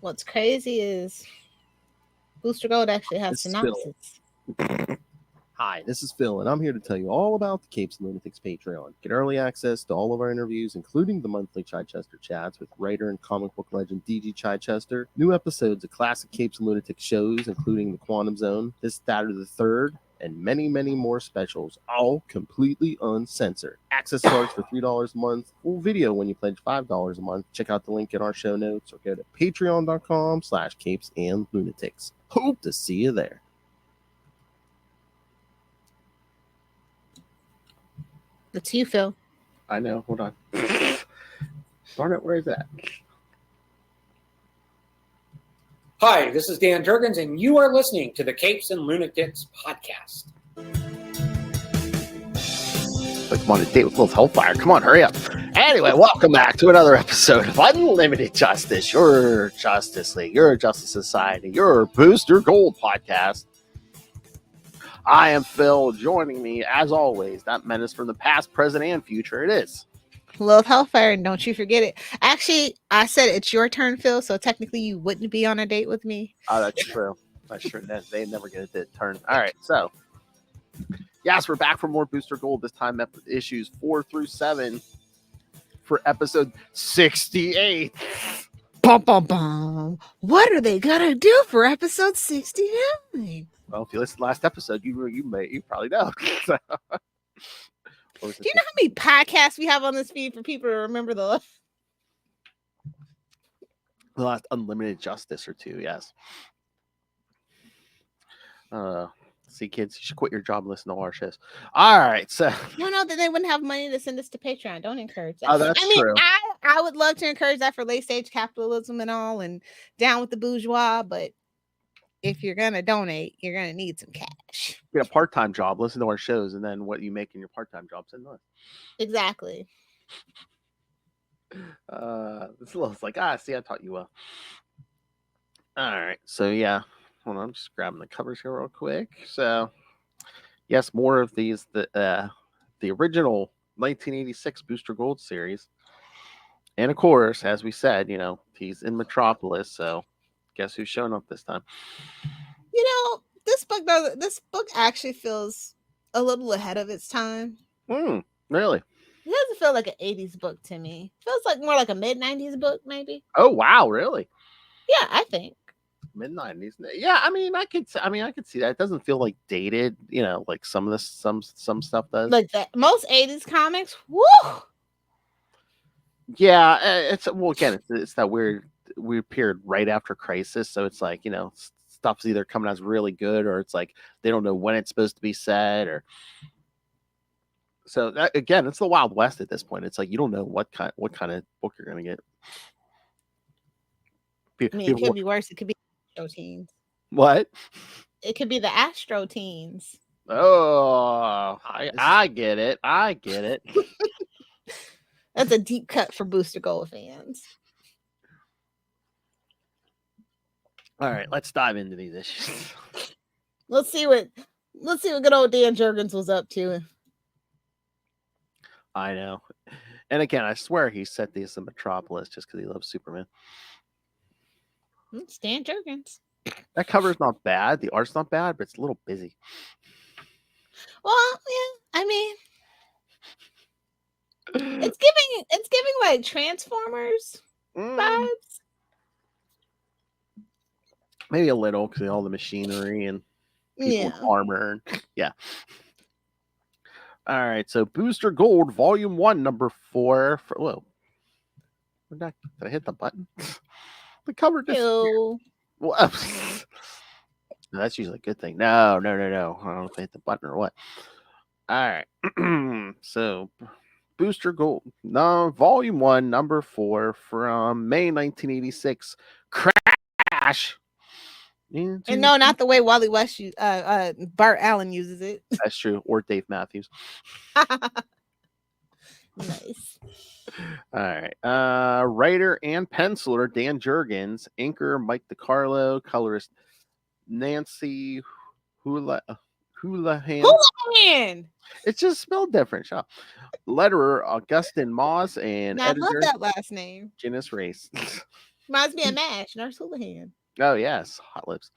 What's crazy is Booster Gold actually has This is Phil. synopsis. Hi, this is Phil, and I'm here to tell you all about the Capes and Lunatics Patreon. Get early access to all of our interviews, including the monthly Chichester chats with writer and comic book legend DG Chichester, new episodes of classic Capes and Lunatics shows, including The Quantum Zone, This, That, or the Third, and many, many more specials, all completely uncensored. Access starts for $3 a month, full video when you pledge $5 a month. Check out the link in our show notes or go to patreon.com/capesandlunatics. Hope to see you there. That's you, Phil. I know. Hold on. Darn it, where is that? Hi, this is Dan Jurgens, and you are listening to the Capes and Lunatics podcast. Come on, a date with Lilith Hellfire. Come on, hurry up. Anyway, welcome back to another episode of Unlimited Justice, your Justice League, your Justice Society, your Booster Gold podcast. I am Phil. Joining me, as always, that menace from the past, present, and future. It is Lilith Hellfire, and don't you forget it. Actually, I said it's your turn, Phil, so technically you wouldn't be on a date with me. Oh, that's true. That's true. They never get a turn. All right, so yes, we're back for more Booster Gold. This time, issues 4 through 7 for episode 68. Bum, bum, bum. What are they gonna do for episode 69? Well, if you listened to the last episode, you probably know. So, do you know how many podcasts we have on this feed for people to remember the last Unlimited Justice or two? Yes. See, kids, you should quit your job and listen to our shows. All right, so no, that they wouldn't have money to send us to Patreon. Don't encourage that. Oh, that's true. I would love to encourage that for late stage capitalism and all, and down with the bourgeois, but if you're gonna donate, you're gonna need some cash. Get a part-time job, listen to our shows, and then what you make in your part-time job, send us. Exactly. It's like, see, I taught you well. All right, so yeah, hold on, I'm just grabbing the covers here real quick. So, yes, more of these, the original 1986 Booster Gold series, and of course, as we said, he's in Metropolis, so. Guess who's showing up this time? This book actually feels a little ahead of its time. Really? It doesn't feel like an 80s book to me. It feels like more like a mid-90s book, maybe. Oh wow, really? Yeah, I think. Mid-90s. Yeah, I could see that. It doesn't feel like dated, like some stuff does. Like that. Most 80s comics, woo! Yeah, it's that weird period right after Crisis, so it's like stuff's either coming out as really good or it's like they don't know when it's supposed to be set, or so that, again, it's the Wild West at this point. It's like you don't know what kind of book you're gonna get. It could be worse. It could be Astro Teens. What? It could be the Astro Teens. Oh, I get it. That's a deep cut for Booster Gold fans. All right, let's dive into these issues. Let's see what good old Dan Jurgens was up to. I know. And again, I swear he set these in Metropolis just because he loves Superman. It's Dan Jurgens. That cover's not bad. The art's not bad, but it's a little busy. Well, yeah, I mean, it's giving like Transformers vibes. Maybe a little because all the machinery and people with armor. Yeah. All right, so Booster Gold, Volume 1, Number 4. Whoa. Did I hit the button? The cover disappeared. Well, that's usually a good thing. No. I don't know if I hit the button or what. All right. So, Booster Gold, Volume 1, Number 4 from May 1986. Crash. And no, not the way Wally West Bart Allen uses it. That's true. Or Dave Matthews. Nice. All right. Writer and penciler Dan Jurgens, inker Mike DiCarlo, colorist Nancy Houlihan. It's just spelled different. Shop. Letterer Augustin Moss and editor, I love that last name. Janice Race. Reminds me of MASH, Nurse Houlihan. Oh, yes, Hot Lips.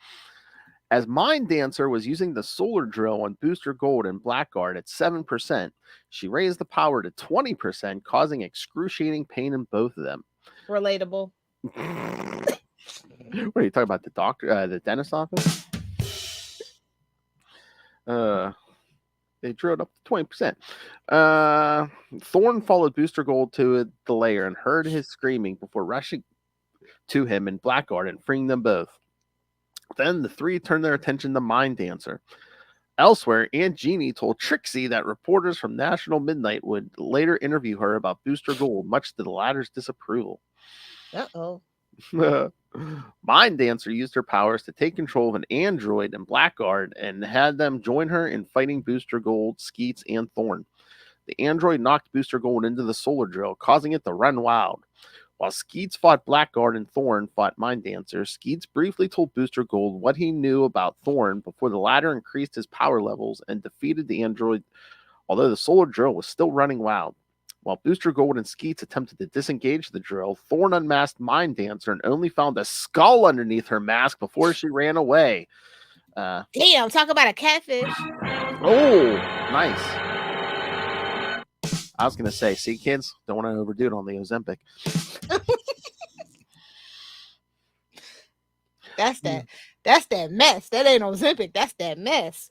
As Mindancer was using the solar drill on Booster Gold and Blackguard at 7%, she raised the power to 20%, causing excruciating pain in both of them. Relatable. What are you talking about? The doctor, the dentist office? They drew it up to 20%. Thorn followed Booster Gold to the lair and heard his screaming before rushing to him and Blackguard and freeing them both. Then the three turned their attention to Mindancer. Elsewhere, Aunt Jeannie told Trixie that reporters from National Midnight would later interview her about Booster Gold, much to the latter's disapproval. Uh-oh. Mindancer used her powers to take control of an android and Blackguard and had them join her in fighting Booster Gold, Skeets, and Thorn. The android knocked Booster Gold into the solar drill, causing it to run wild. While Skeets fought Blackguard and Thorn fought Mindancer, Skeets briefly told Booster Gold what he knew about Thorn before the latter increased his power levels and defeated the android, although the solar drill was still running wild. While Booster Gold and Skeets attempted to disengage the drill, Thorn unmasked Mindancer and only found a skull underneath her mask before she ran away. Damn, talk about a catfish. Oh, nice. I was going to say, see, kids, don't want to overdo it on the Ozempic. That's that mess. That ain't Ozempic. That's that mess.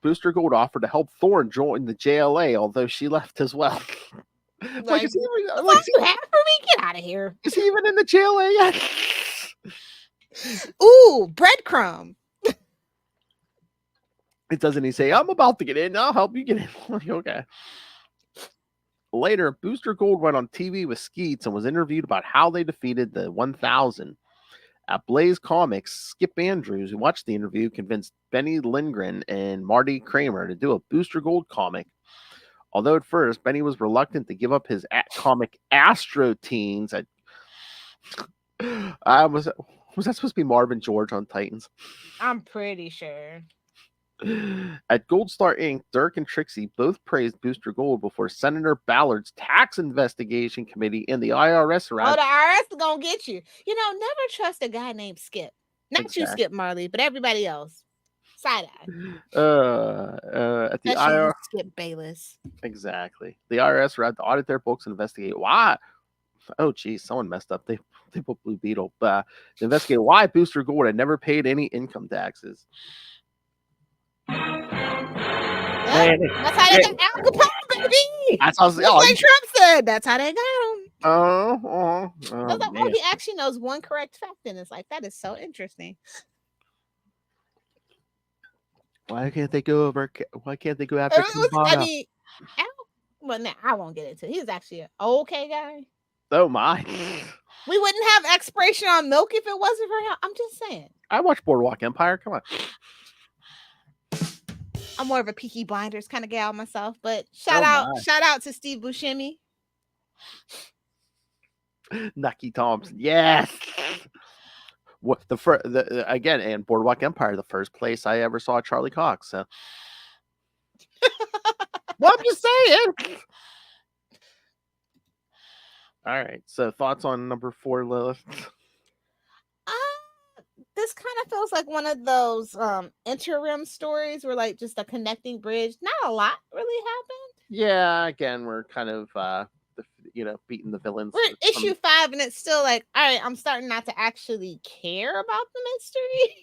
Booster Gold offered to help Thorn join the JLA, although she left as well. Like, is he even, what you have for me? Get out of here. Is he even in the JLA yet? Ooh, breadcrumb. It doesn't he say, I'm about to get in. I'll help you get in. Okay. Later, Booster Gold went on TV with Skeets and was interviewed about how they defeated the 1000. At Blaze Comics, Skip Andrews, who watched the interview, convinced Benny Lindgren and Marty Kramer to do a Booster Gold comic. Although at first, Benny was reluctant to give up his comic Astro Teens. Was that supposed to be Marvin George on Titans? I'm pretty sure. At Gold Star Inc., Dirk and Trixie both praised Booster Gold before Senator Ballard's tax investigation committee and the IRS arrived. Oh, the IRS is gonna get you. You know, never trust a guy named Skip. Not you, Skip Marley, but everybody else. Side eye. At the IRS, Skip Bayless. Exactly. The IRS arrived to audit their books and investigate why. Oh, geez, someone messed up. They put Blue Beetle. To investigate why Booster Gold had never paid any income taxes. That's how they got Al Capone, baby. That's how like Trump said. That's how they got him. Oh, he actually knows one correct fact in his life. That is so interesting. Why can't they go after? I mean, well, now I won't get into it. He's actually an okay guy. Oh my! We wouldn't have expiration on milk if it wasn't for him. I'm just saying. I watch Boardwalk Empire. Come on. I'm more of a Peaky Blinders kind of gal myself, but shout out to Steve Buscemi. Nucky Thompson, yes. What again? And Boardwalk Empire, the first place I ever saw Charlie Cox. So, well, I'm just saying. All right. So, thoughts on number 4, Lilith? This kind of feels like one of those interim stories where like just a connecting bridge. Not a lot really happened. Yeah, again, we're kind of beating the villains. We're at issue 5 and it's still like, all right, I'm starting not to actually care about the mystery.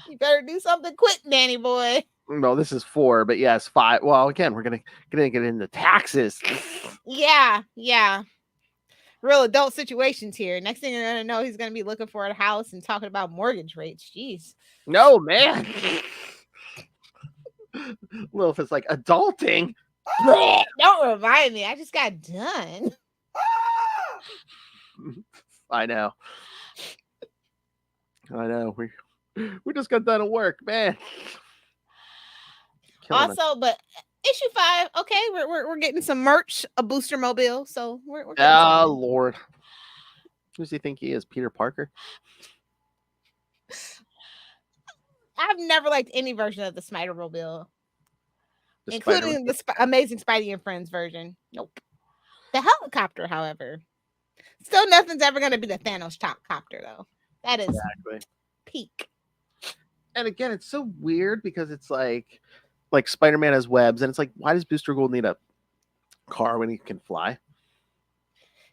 You better do something quick, Danny boy. No, this is 4, but yes, 5. Well, again, we're gonna get into taxes. Yeah. Real adult situations here. Next thing you're gonna know, he's gonna be looking for a house and talking about mortgage rates. Jeez. No, man. Lilith is like adulting. Don't remind me. I just got done. I know. We just got done at work, man. Also, but issue 5, okay, we're getting some merch, a Boostermobile, so we're oh Lord. Who does he think he is? Peter Parker? I've never liked any version of the Spider-Mobile. The including the Amazing Spidey and Friends version. Nope. The helicopter, however, still nothing's ever going to be the Thanos top copter, though. That is peak. And again, it's so weird because it's like Spider-Man has webs, and it's like, why does Booster Gold need a car when he can fly?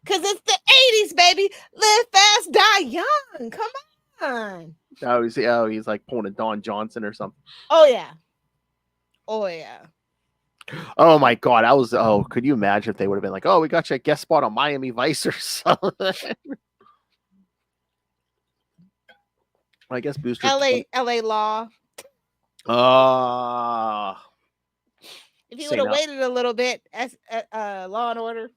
Because it's the 80s, baby. Live fast, die young. Come on. He's like pulling a Don Johnson or something. Oh, yeah. Oh, yeah. Oh, my God. Could you imagine if they would have been like, oh, we got you a guest spot on Miami Vice or something? I guess Booster. LA Law. If he would have waited a little bit, as Law and Order.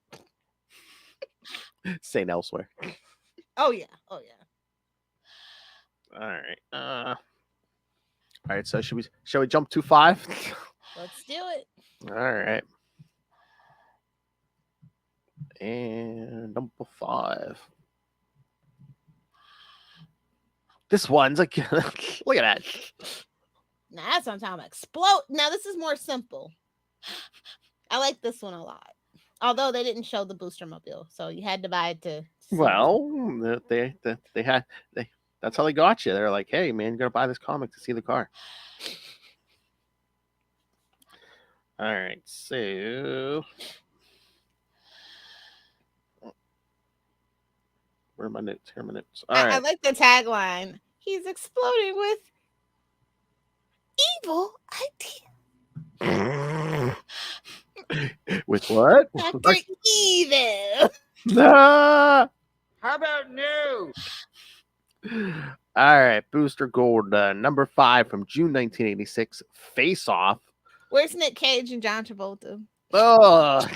St. Elsewhere. Oh yeah. All right. All right. So shall we jump to 5? Let's do it. All right. And number 5. This one's like, look at that. Now that's what I'm talking about. Explode. Now this is more simple. I like this one a lot. Although they didn't show the Boostermobile, so you had to buy it to. Well, they that's how they got you. They're like, hey man, you gotta buy this comic to see the car. All right, so where are my notes? Here are my notes. All right. I like the tagline. He's exploding with evil idea. With what? Dr. Evil. How about no? All right, Booster Gold, number 5 from June 1986, Face Off. Where's Nick Cage and John Travolta? Oh,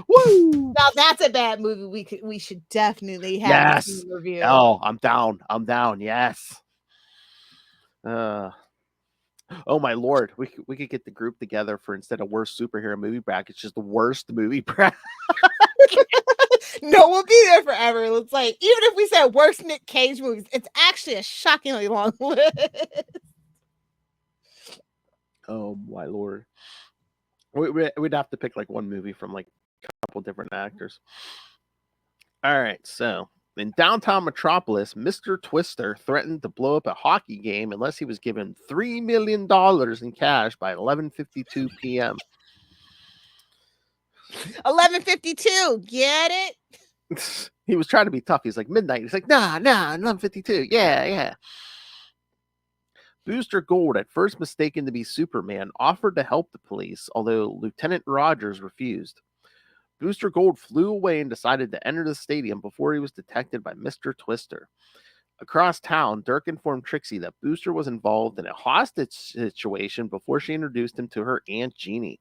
woo! Now that's a bad movie. We should definitely have a review. Oh, I'm down. Yes. Oh my lord, we could get the group together for, instead of worst superhero movie bracket, it's just the worst movie bracket. No, we'll be there forever. It's like, even if we said worst Nick Cage movies, it's actually a shockingly long list. Oh my lord, we'd have to pick like one movie from like a couple different actors. All right, so in downtown Metropolis, Mr. Twister threatened to blow up a hockey game unless he was given $3 million in cash by 11:52 p.m. 11:52, get it? He was trying to be tough. He's like, midnight. He's like, nah, 11:52. Yeah. Booster Gold, at first mistaken to be Superman, offered to help the police, although Lieutenant Rogers refused. Booster Gold flew away and decided to enter the stadium before he was detected by Mr. Twister. Across town, Dirk informed Trixie that Booster was involved in a hostage situation before she introduced him to her Aunt Jeannie.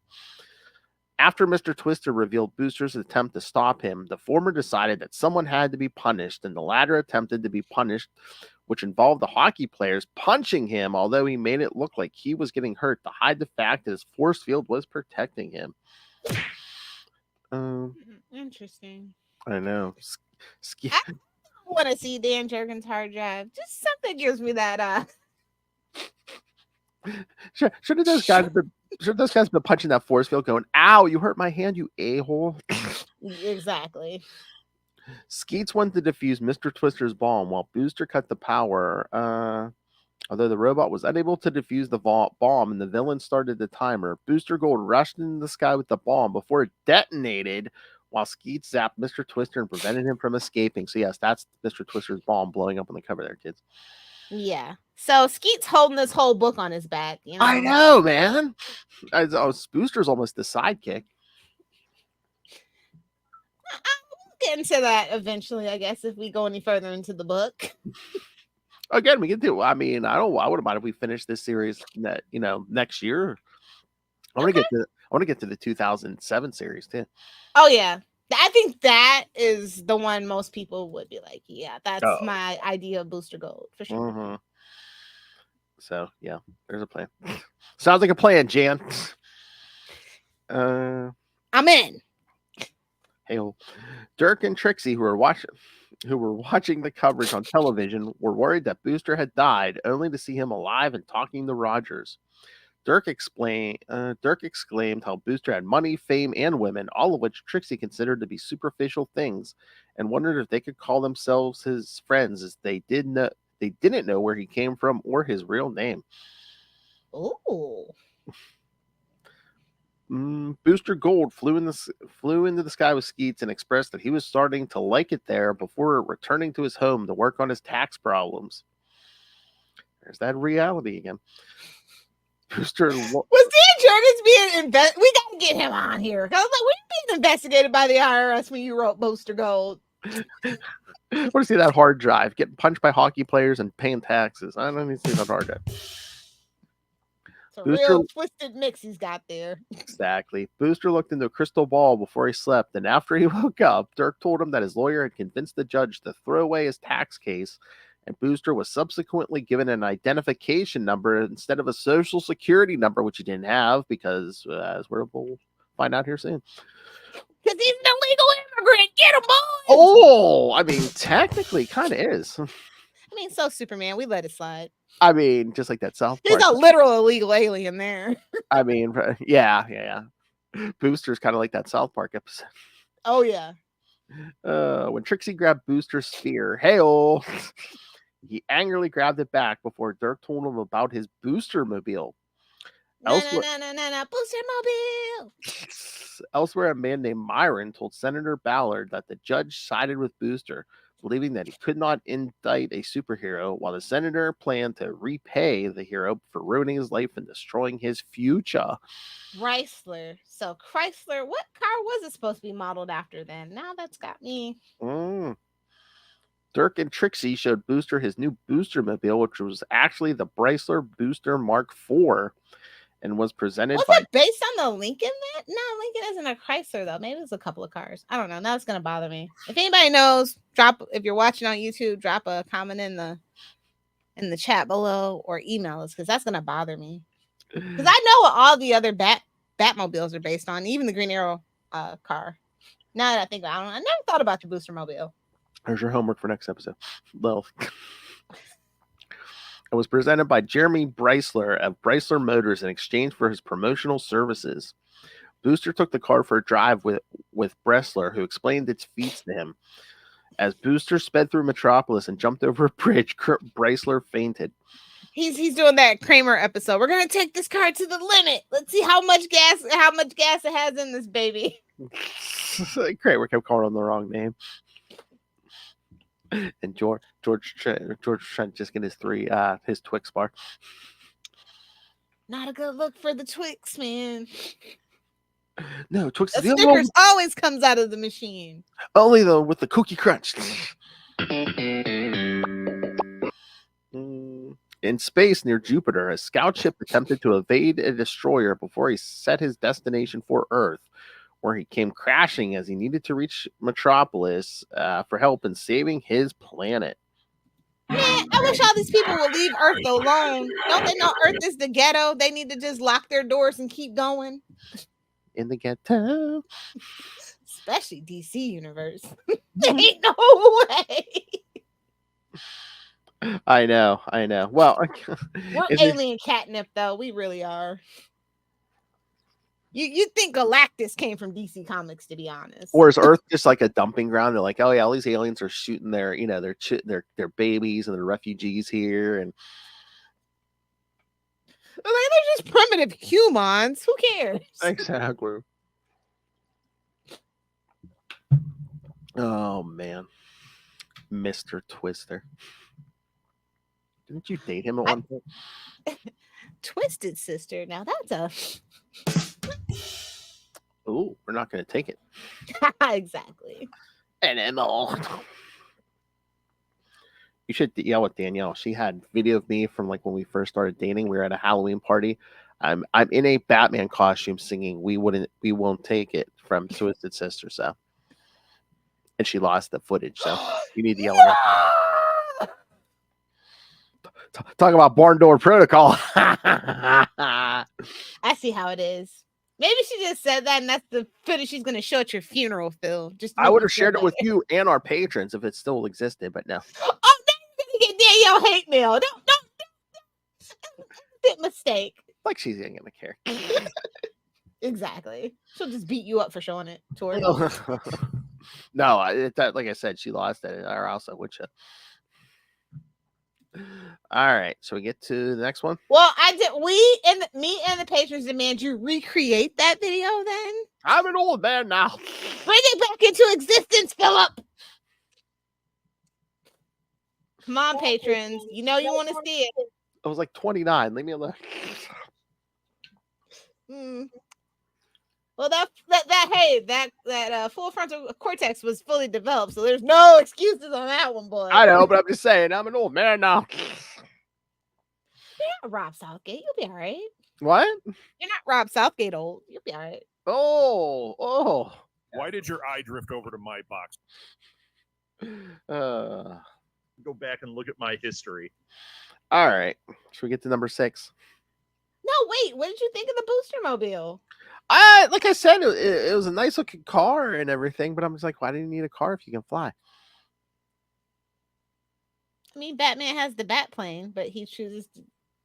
After Mr. Twister revealed Booster's attempt to stop him, the former decided that someone had to be punished, and the latter attempted to be punished, which involved the hockey players punching him, although he made it look like he was getting hurt to hide the fact that his force field was protecting him. Interesting. I know. I want to see Dan Jurgens' hard drive. Just something gives me that. Should those guys been punching that force field, going, "Ow, you hurt my hand, you a-hole." Exactly. Skeets wanted to defuse Mr. Twister's bomb while Booster cut the power. Although the robot was unable to defuse the bomb and the villain started the timer, Booster Gold rushed into the sky with the bomb before it detonated, while Skeets zapped Mr. Twister and prevented him from escaping. So yes, that's Mr. Twister's bomb blowing up on the cover there, kids. Yeah. So Skeet's holding this whole book on his back. You know? I know, man. Booster's almost the sidekick. I'll get into that eventually, I guess, if we go any further into the book. Again, we can do. I mean, I wouldn't mind if we finish this series next year. I want to get to the 2007 series too. Oh yeah, I think that is the one most people would be like, yeah, that's my idea of Booster Gold for sure. Mm-hmm. So yeah, there's a plan. Sounds like a plan, Jan. I'm in. Hey, Dirk and Trixie, who were watching the coverage on television, were worried that Booster had died, only to see him alive and talking to Rogers. Dirk exclaimed how Booster had money, fame, and women, all of which Trixie considered to be superficial things, and wondered if they could call themselves his friends, as they didn't know where he came from or his real name. Ooh. Booster Gold flew into the sky with Skeets and expressed that he was starting to like it there before returning to his home to work on his tax problems. There's that reality again. Booster was Dan Jurgens being we gotta get him on here. I was like, were you being investigated by the IRS when you wrote Booster Gold? I want to see that hard drive, getting punched by hockey players and paying taxes. I don't need to see that hard drive. It's a real twisted mix he's got there. Exactly. Booster looked into a crystal ball before he slept, and after he woke up, Dirk told him that his lawyer had convinced the judge to throw away his tax case, and Booster was subsequently given an identification number instead of a social security number, which he didn't have, because, as we'll find out here soon. Because he's an illegal immigrant. Get him, boys! Oh, I mean, technically, kind of is. I mean, so Superman, we let it slide. I mean, just like that South Park. He's a literal illegal alien there. I mean, yeah. Booster's kind of like that South Park episode. Oh, yeah. When Trixie grabbed Booster's spear, hey-oh, he angrily grabbed it back before Dirk told him about his Boostermobile. No, Boostermobile! Elsewhere, a man named Myron told Senator Ballard that the judge sided with Booster, believing that he could not indict a superhero, while the senator planned to repay the hero for ruining his life and destroying his future. Chrysler. So Chrysler, what car was it supposed to be modeled after then? Now that's got me. Dirk and Trixie showed Booster his new Boostermobile, which was actually the Chrysler Booster Mark IV, and was presented Was it based on the Lincoln? No, Lincoln isn't a Chrysler though. Maybe it's a couple of cars. I don't know. Now it's gonna bother me. If anybody knows, if you're watching on YouTube, drop a comment in the chat below or email us, because that's gonna bother me. Because I know what all the other Batmobiles are based on, even the Green Arrow car. Now that I think about it, I never thought about your Boostermobile. There's your homework for next episode. Lilith. It was presented by Jeremy Breisler of Breisler Motors in exchange for his promotional services. Booster took the car for a drive with Breisler, who explained its feats to him. As Booster sped through Metropolis and jumped over a bridge, Breisler fainted. He's doing that Kramer episode. We're gonna take this car to the limit. Let's see how much gas it has in this baby. Kramer kept calling him the wrong name. And George Trent just get his Twix bar. Not a good look for the Twix, man. No, Twix. The Snickers always comes out of the machine. Only though with the Cookie Crunch. In space near Jupiter, a scout ship attempted to evade a destroyer before he set his destination for Earth, where he came crashing as he needed to reach Metropolis for help in saving his planet. Man, I wish all these people would leave Earth alone. Don't they know Earth is the ghetto? They need to just lock their doors and keep going. In the ghetto. Especially DC Universe. There ain't no way. I know. Well, we're alien catnip, though. We really are. You think Galactus came from DC Comics, to be honest? Or is Earth just like a dumping ground? They're like, oh yeah, all these aliens are shooting their babies and their refugees here, and they're just primitive humans. Who cares? Exactly. Oh man, Mr. Twister. Didn't you date him at one point? Twisted Sister. Now that's a. Oh, we're not going to take it. Exactly. An ML. You should yell at Danielle. She had video of me from like when we first started dating. We were at a Halloween party. I'm in a Batman costume singing "We Won't Take It" from Twisted Sister. So, and she lost the footage. So you need to yell at her. Talk about barn door protocol. I see how it is. Maybe she just said that, and that's the footage she's going to show at your funeral, Phil. I would have shared it with you and our patrons if it still existed, but no. Oh, now you're going to get Danielle hate mail. Don't. Mistake. Like she ain't gonna care. Exactly. She'll just beat you up for showing it to her. No, like I said, she lost it, or else I would show. All right, so we get to the next one. Well, me and the patrons demand you recreate that video. Then I'm an old man now. bring it back into existence, Philip. Come on, patrons. You know you want to see it. I was like 29. Leave me alone. Well, that full frontal cortex was fully developed, so there's no excuses on that one, boy. I know, but I'm just saying, I'm an old man now. You're not Rob Southgate. You'll be all right. What? You're not Rob Southgate old. You'll be all right. Oh. Why did your eye drift over to my box? Go back and look at my history. All right. Should we get to number 6? No, wait. What did you think of the Boostermobile? Like I said, it was a nice looking car and everything, but I'm just like, why do you need a car if you can fly? I mean, Batman has the bat plane, but he chooses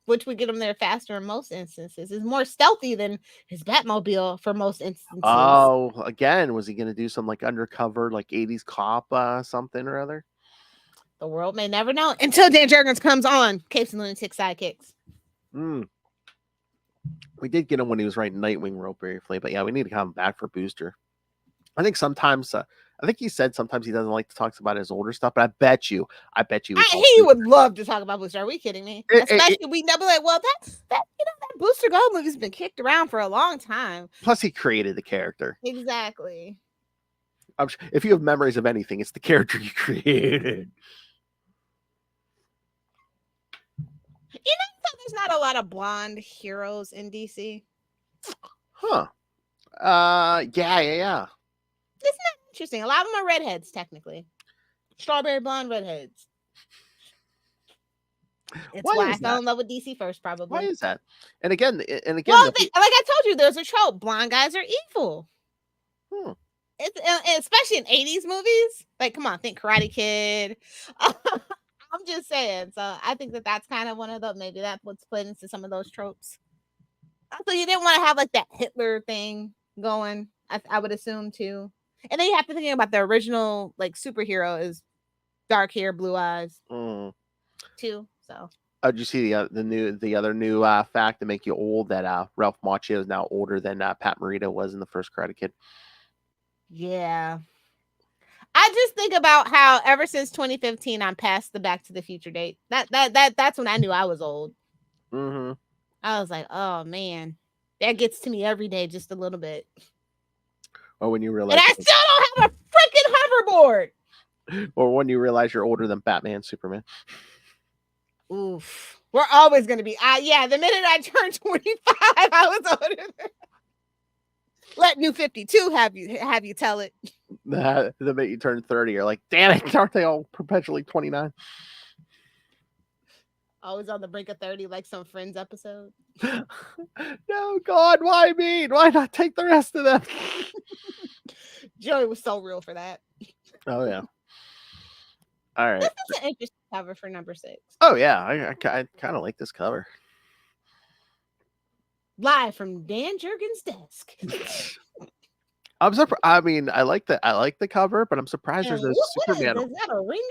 which would get him there faster in most instances. Is more stealthy than his Batmobile for most instances. Oh, again, was he going to do some like undercover, like 80s cop something or other? The world may never know until Dan Jurgens comes on Capes and Lunatics Sidekicks. We did get him when he was writing Nightwing real briefly, but yeah, we need to come back for Booster. I think sometimes, I think he said sometimes he doesn't like to talk about his older stuff, but I bet you. He would love to talk about Booster. Are we kidding me? Especially we never like, well, that Booster Gold movie's been kicked around for a long time. Plus, he created the character. Exactly. I'm sure, if you have memories of anything, it's the character you created. You know, there's not a lot of blonde heroes in DC. Huh. Yeah. Isn't that interesting? A lot of them are redheads, technically. Strawberry blonde redheads. It's why I fell in love with DC first, probably. Why is that? And again, well, like I told you, there's a trope. Blonde guys are evil. It's especially in 80s movies. Like, come on, think Karate Kid. I'm just saying. So I think that's kind of one of those. Maybe that's what's played into some of those tropes. So you didn't want to have like that Hitler thing going. I would assume too. And then you have to think about the original like superhero is dark hair, blue eyes too. So. Did you see the other new fact to make you old that Ralph Macchio is now older than Pat Morita was in the first Karate Kid? Yeah. I just think about how ever since 2015 I'm past the Back to the Future date. That's when I knew I was old. Mm-hmm. I was like, oh man, that gets to me every day just a little bit. Or when you realize, and I still don't have a freaking hoverboard. Or when you realize you're older than Batman, Superman. Oof, we're always gonna be. Yeah, the minute I turned 25, I was older. Let New 52 have you tell it. The minute you turn 30, you're like, damn it, aren't they all perpetually 29? Always on the brink of 30, like some Friends episode. No, God, why me? Why not take the rest of them? Joey was so real for that. Oh, yeah. All right. This is an interesting cover for number 6. Oh, yeah. I kind of like this cover. Live from Dan Jurgens' desk. I'm surprised. I mean, I like the cover, but I'm surprised there's no Superman. Is that a ring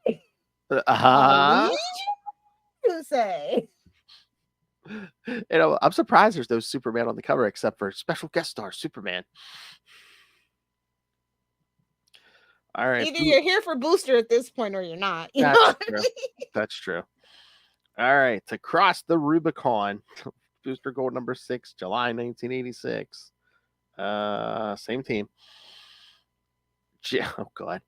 thing? You say. You know, I'm surprised there's no Superman on the cover except for special guest star Superman. All right. Either you're here for Booster at this point or you're not. That's true. All right. To cross the Rubicon. Booster Gold number 6, July 1986. Same team. Oh, God.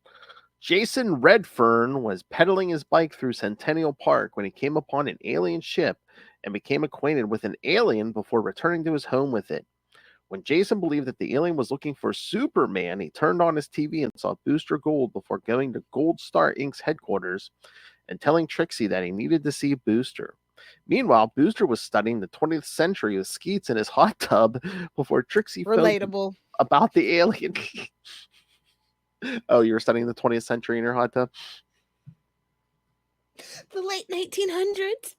Jason Redfern was pedaling his bike through Centennial Park when he came upon an alien ship and became acquainted with an alien before returning to his home with it. When Jason believed that the alien was looking for Superman, he turned on his TV and saw Booster Gold before going to Gold Star Inc.'s headquarters and telling Trixie that he needed to see Booster. Meanwhile, Booster was studying the 20th century with Skeets in his hot tub before Trixie relatable about the alien. Oh, you were studying the 20th century in your hot tub? The late 1900s.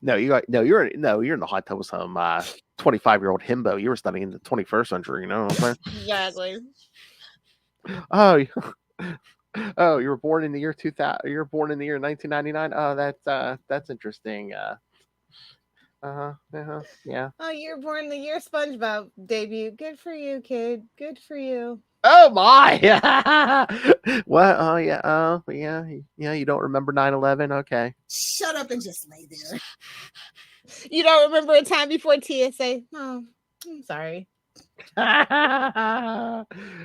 No, you're in the hot tub with some 25-year-old himbo. You were studying the 21st century. You know what I'm Exactly. saying? Oh, oh, you were born in the year 2000. You were born in the year 1999. Oh, that's interesting. Yeah. Oh, you're born the year SpongeBob debut. Good for you, kid. Good for you. Oh my! What? Oh yeah. Oh yeah. Yeah. You don't remember 9/11? Okay. Shut up and just lay there. You don't remember a time before TSA? Oh, I'm sorry.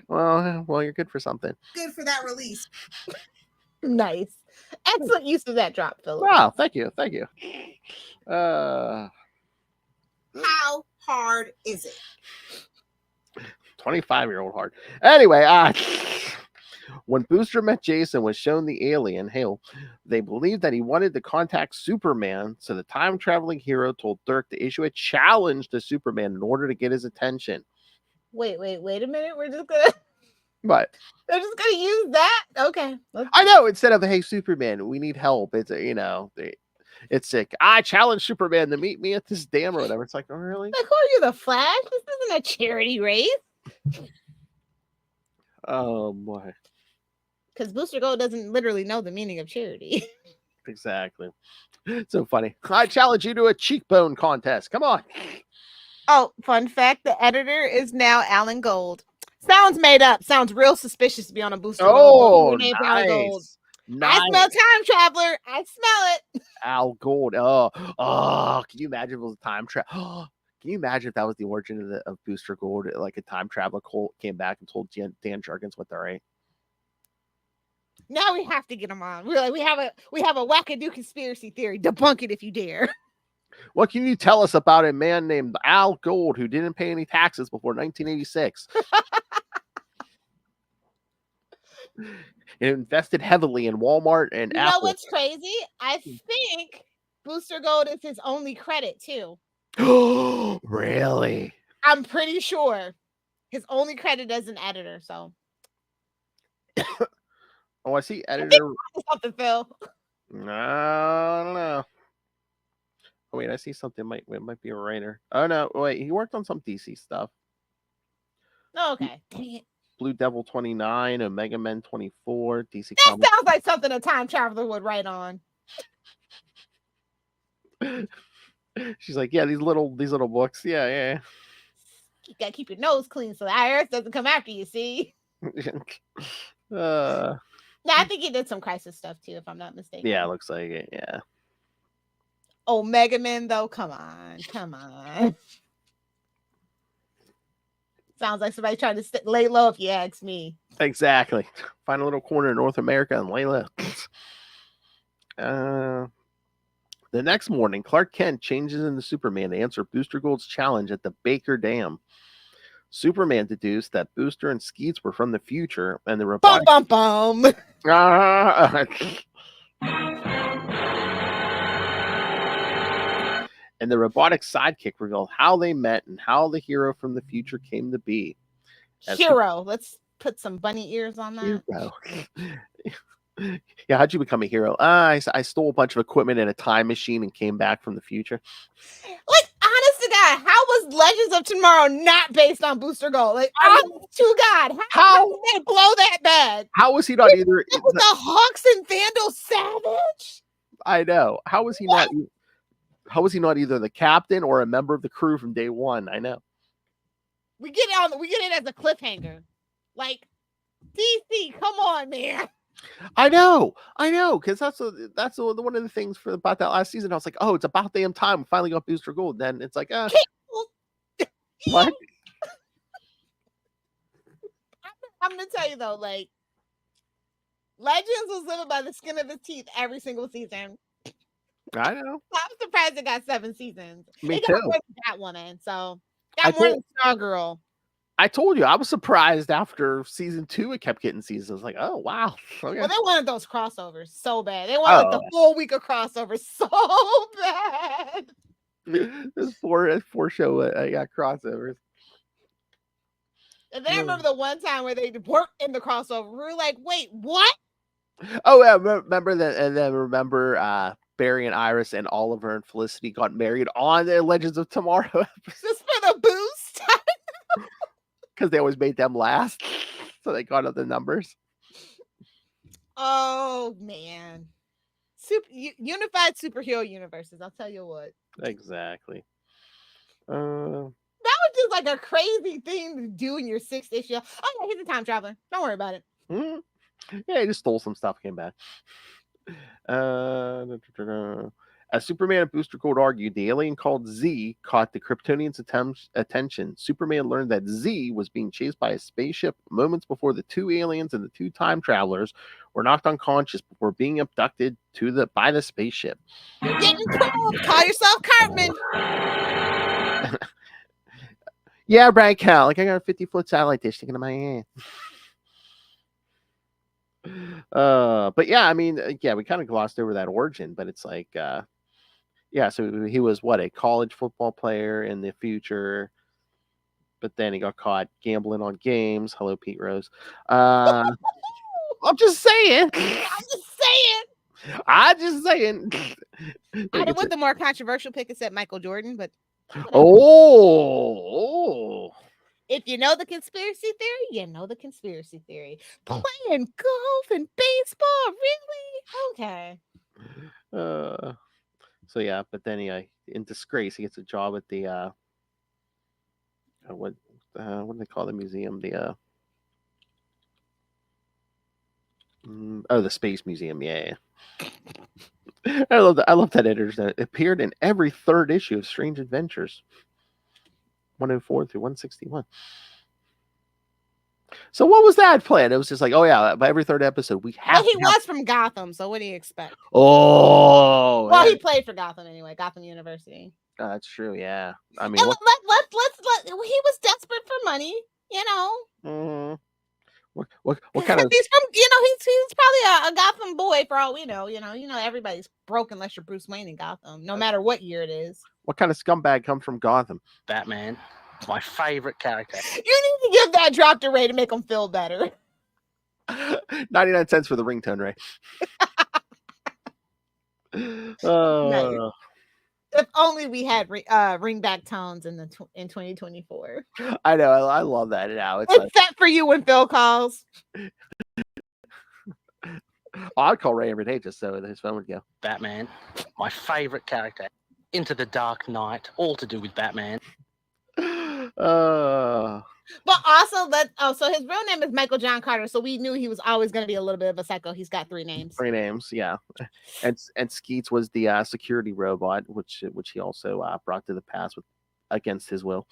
Well, you're good for something. Good for that release. Nice. Excellent use of that drop, Philip. Wow. Thank you. Thank you. Uh, How hard is it? 25-year-old hard. Anyway, when Booster met Jason was shown the alien, Hale, they believed that he wanted to contact Superman, so the time-traveling hero told Dirk to issue a challenge to Superman in order to get his attention. Wait a minute. We're just gonna use that? Okay. I know, instead of, hey, Superman, we need help. It's, it's sick. I challenge Superman to meet me at this dam or whatever. It's like, oh, really? Like, who are you, the Flash? This isn't a charity race. Oh, boy. Because Booster Gold doesn't literally know the meaning of charity. Exactly. So funny. I challenge you to a cheekbone contest. Come on. Oh, fun fact, the editor is now Alan Gold. Sounds made up. Sounds real suspicious to be on a Booster Gold. Nice. Alan Gold. Nice. I smell time traveler. I smell it. Al Gold. Oh, can you imagine if it was a time travel? Can you imagine if that was the origin of Booster Gold? Like a time traveler came back and told Dan Jurgens what they're right. Now we have to get him on. We're like, we have a wackadoo conspiracy theory. Debunk it if you dare. What can you tell us about a man named Al Gold who didn't pay any taxes before 1986? It invested heavily in Walmart and Apple. You know what's crazy? I think Booster Gold is his only credit too. Really? I'm pretty sure his only credit as an editor. So. Oh, I see editor. Something, Phil. No, I don't know. Oh, wait, I see something. It might be a writer. Oh no, wait, he worked on some DC stuff. Oh, okay. Dang it. Blue Devil 29, Omega Men 24, DC That Comics. sounds like something a time traveler would write on. She's like, yeah, these little books. Yeah. You gotta keep your nose clean so the IRS doesn't come after you, see? No, I think he did some crisis stuff too, if I'm not mistaken. Yeah, it looks like it, yeah. Oh, Mega Man, though, come on. Sounds like somebody trying to lay low, if you ask me. Exactly. Find a little corner in North America and lay low. The next morning, Clark Kent changes into Superman to answer Booster Gold's challenge at the Baker Dam. Superman deduced that Booster and Skeets were from the future, and the robotic... Bum. And the robotic sidekick revealed how they met and how the hero from the future came to be. Hero. Let's put some bunny ears on that. Hero. Yeah, how'd you become a hero? I stole a bunch of equipment in a time machine and came back from the future. Like, honest to God, how was Legends of Tomorrow not based on Booster Gold? Like, honest to God, how did they blow that bad? How was he not either? It was the Hawks and Vandal Savage? I know. How was he not? How was he not either the captain or a member of the crew from day one? I know. We get it as a cliffhanger. Like, DC, come on, man. I know, because that's one of the things about that last season. I was like, oh, it's about damn time we finally got Booster Gold. Then it's like, what? I'm gonna tell you though, like, Legends was living by the skin of his teeth every single season. I know. I'm surprised it got 7 seasons. Me got too. more than Batwoman, so got more than Stargirl. I told you, I was surprised after season 2 it kept getting seasons. I was like, oh wow. Okay. Well, they wanted those crossovers so bad. They wanted the full week of crossovers so bad. This four show I got crossovers. And then I remember the one time where they weren't in the crossover. We were like, wait, what? Oh yeah, remember that? And then remember Barry and Iris and Oliver and Felicity got married on the Legends of Tomorrow Just for the boost. because they always made them last, so they got up the numbers. Oh man, unified superhero universes. I'll tell you what. Exactly. That was just like a crazy thing to do in your 6th issue. Oh yeah, he's a time traveler. Don't worry about it. Yeah, he just stole some stuff, came back. As Superman and Booster Gold argued, the alien called Z caught the Kryptonians' attention. Superman learned that Z was being chased by a spaceship moments before the 2 aliens and the 2 time travelers were knocked unconscious before being abducted by the spaceship. You're getting probed. Call yourself Cartman. Yeah, Brad Cal. Like I got a 50-foot satellite dish sticking in my hand. But yeah, I mean, yeah, we kind of glossed over that origin, but it's like, yeah, so he was a college football player in the future, but then he got caught gambling on games. Hello, Pete Rose. I'm just saying. I'm just saying. I would went the more controversial pick and said Michael Jordan, but oh. If you know the conspiracy theory, you know the conspiracy theory. Playing golf and baseball, really? Okay. So yeah, but then he in disgrace, he gets a job at the what do they call the museum? The the Space Museum. Yeah. I love that editor that appeared in every 3rd issue of Strange Adventures, 104 through 161. So what was that plan? It was just like, oh yeah, by every 3rd episode we have. Well, he was from Gotham, so what do you expect? Oh, well, he played for Gotham anyway, Gotham University. That's true. Yeah, I mean, he was desperate for money, you know. Mm-hmm. What kind of? He's from, he's probably a Gotham boy for all we know. You know, everybody's broke unless you're Bruce Wayne in Gotham, no matter what year it is. What kind of scumbag comes from Gotham? Batman, my favorite character. You need to give that drop to Ray to make him feel better. 99 cents for the ringtone, Ray. Nice. If only we had ringback tones in 2024. I know. I love that now. It's set for you when Phil calls. I'd call Ray every day just so his phone would go. Batman, my favorite character. Into the Dark Knight, all to do with Batman. But also, so his real name is Michael John Carter, so we knew he was always going to be a little bit of a psycho. He's got 3 names. 3 names, yeah. And Skeets was the security robot, which he also brought to the past against his will.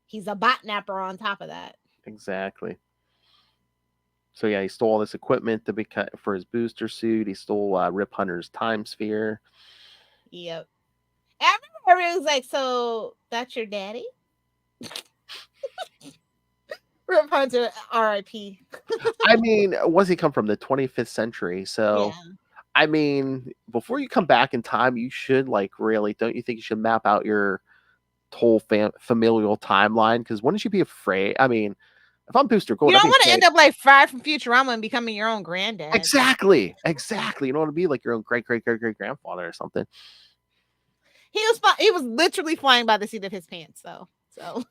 He's a bot napper on top of that. Exactly. So yeah, he stole all this equipment for his booster suit. He stole Rip Hunter's time sphere. Yep. I remember it was like, so that's your daddy? Rip Hunter, R.I.P. I mean, was he come from the 25th century? So, yeah. I mean, before you come back in time, you should don't you think you should map out your whole familial timeline? Because wouldn't you be afraid? I mean, if I'm Booster Gold, you don't want to end up like Fry from Futurama and becoming your own granddad. Exactly. You don't want to be like your own great grandfather or something. He was literally flying by the seat of his pants, though. So.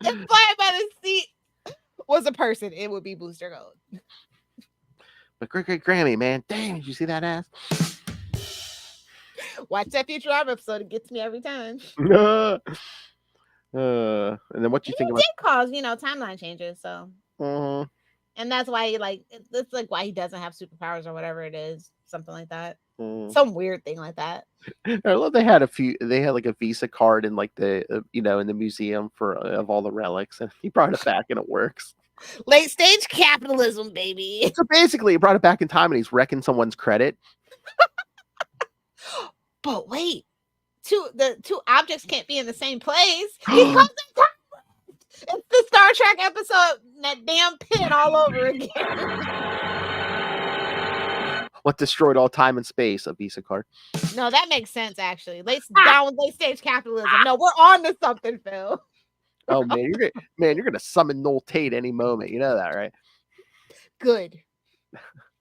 If flying by the seat was a person, it would be Booster Gold. But great Grammy, man. Damn, did you see that ass? Watch that Futurama episode. It gets me every time. And then what do you think about? It did cause, timeline changes. So. Mm-hmm. And that's why it's like why he doesn't have superpowers or whatever it is. Something like that. Mm. Some weird thing like that. I love they had like a Visa card in like the in the museum of all the relics, and he brought it back and it works. Late stage capitalism, baby. So basically, he brought it back in time and he's wrecking someone's credit. But wait, the two objects can't be in the same place. He comes in time. It's the Star Trek episode, that damn pin all over again. What destroyed all time and space? A Visa card. No, that makes sense actually. Down with late stage capitalism. No, we're on to something, Phil. Oh man, you're gonna summon Noel Tate any moment. You know that, right? Good.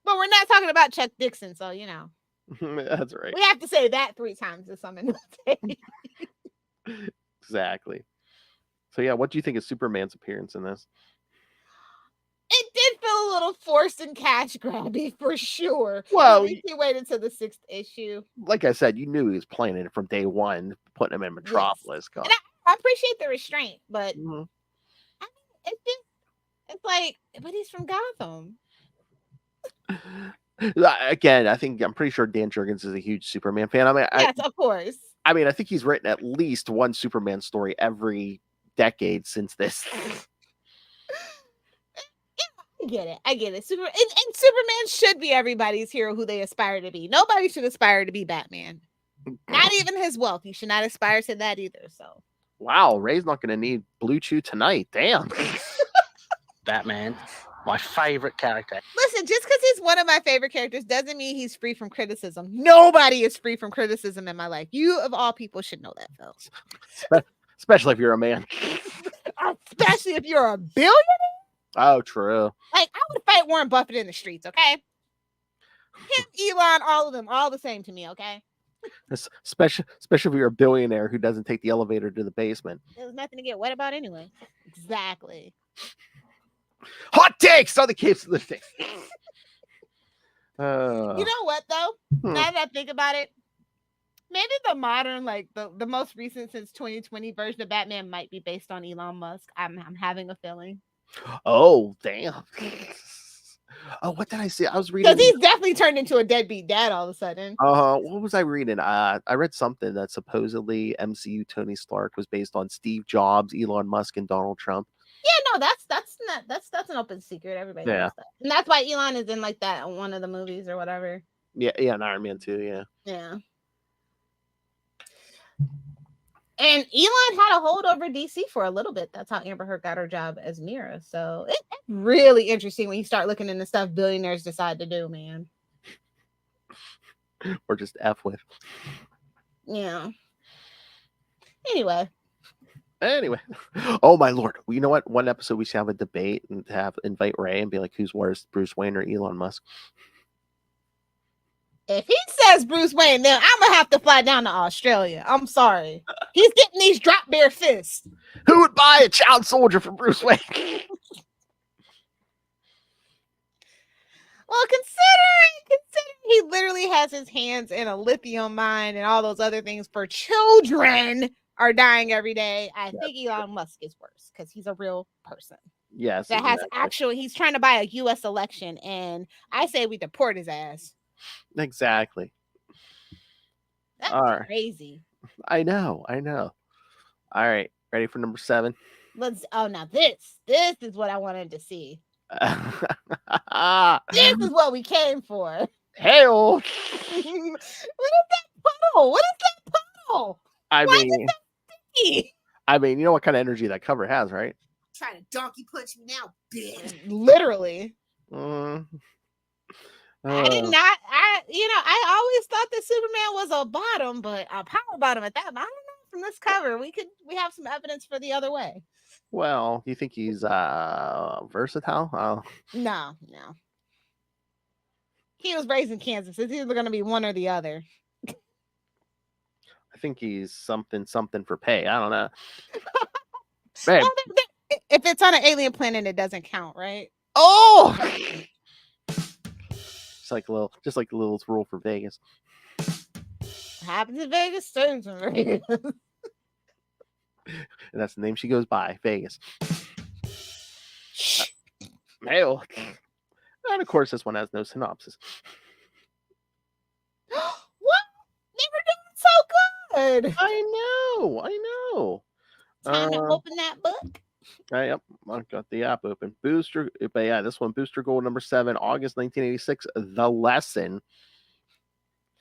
But we're not talking about Chuck Dixon, so you know. That's right. We have to say that 3 times to summon the day. Exactly. So yeah, what do you think of Superman's appearance in this? It did feel a little forced and cash grabby for sure. Well, at least he waited till the 6th issue. Like I said, you knew he was planning it from day one, putting him in Metropolis. And I appreciate the restraint, but Mhm. I mean, it's like, but he's from Gotham. Again, I'm pretty sure Dan Jurgens is a huge Superman fan. I mean, Yes, of course. I mean, I think he's written at least one Superman story every decade since this. I get it. And Superman should be everybody's hero who they aspire to be. Nobody should aspire to be Batman. Not even his wealth. He should not aspire to that either. So. Wow, Ray's not going to need Blue Chew tonight. Damn. Batman, my favorite character. Listen, just because he's one of my favorite characters doesn't mean he's free from criticism. Nobody is free from criticism in my life. You, of all people, should know that, Phil. Especially if you're a man. Especially if you're a billionaire. Oh, true. Like, I would fight Warren Buffett in the streets, okay? Him, Elon, all of them, all the same to me, okay? Especially if you're a billionaire who doesn't take the elevator to the basement. There's nothing to get wet about anyway. Exactly. Hot takes on the Capes of the Thing. You know what, though? Now that I think about it, maybe the modern, like the most recent since 2020 version of Batman might be based on Elon Musk. I'm having a feeling. Oh, damn. Oh, what did I see? I was reading. Because he's definitely turned into a deadbeat dad all of a sudden. What was I reading? I read something that supposedly MCU Tony Stark was based on Steve Jobs, Elon Musk, and Donald Trump. Yeah, no, that's an open secret. Everybody knows that. And that's why Elon is in like that one of the movies or whatever. Yeah, and Iron Man 2, yeah. Yeah. And Elon had a hold over DC for a little bit. That's how Amber Heard got her job as Mira. So it's really interesting when you start looking into stuff billionaires decide to do, man. Or just F with. Yeah. Anyway. Oh my lord. Well, you know what? One episode we should have a debate and invite Ray and be like, who's worse, Bruce Wayne or Elon Musk? If he says Bruce Wayne, then I'm gonna have to fly down to Australia. I'm sorry. He's getting these drop bare fists. Who would buy a child soldier for Bruce Wayne? Well, considering he literally has his hands in a lithium mine and all those other things for children are dying every day, I think Elon Musk is worse because he's a real person. Yes. That has he's trying to buy a U.S. election, and I say we deport his ass. Exactly. That's crazy. I know. All right. Ready for number 7? Now this is what I wanted to see. This is what we came for. Hell. What is that puddle? I mean, you know what kind of energy that cover has, right? Trying to donkey punch me now, bitch. Literally. I did not. I always thought that Superman was a bottom, but a power bottom at that. But I don't know. From this cover, we have some evidence for the other way. Well, do you think he's versatile? No. He was raised in Kansas. It's either going to be one or the other. I think he's something for pay. I don't know. Babe. Well, if it's on an alien planet, it doesn't count, right? Oh. Just like Lilith's rule for Vegas. Happens in Vegas, stays in Vegas. And that's the name she goes by, Vegas. Hell. And of course, this one has no synopsis. What? They were doing so good. I know. Time to open that book. Yep, I got the app open. Booster, but yeah, this one, Booster Gold number 7, August 1986. The Lesson.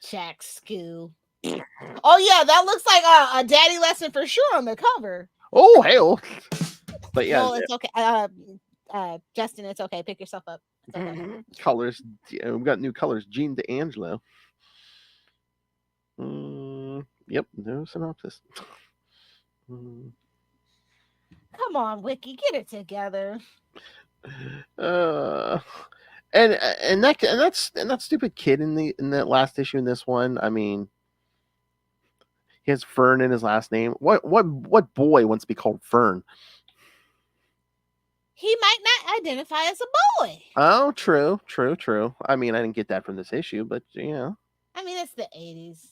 Jack Skoo. Oh yeah, that looks like a daddy lesson for sure on the cover. Oh hell! But yeah, no, it's okay. Justin, it's okay. Pick yourself up. It's okay. Colors. We've got new colors. Gene D'Angelo. Yep, no synopsis. Come on, Wiki, get it together. And that stupid kid in that last issue in this one. I mean, he has Fern in his last name. What boy wants to be called Fern? He might not identify as a boy. Oh, true. I mean, I didn't get that from this issue, but I mean, it's the 80s.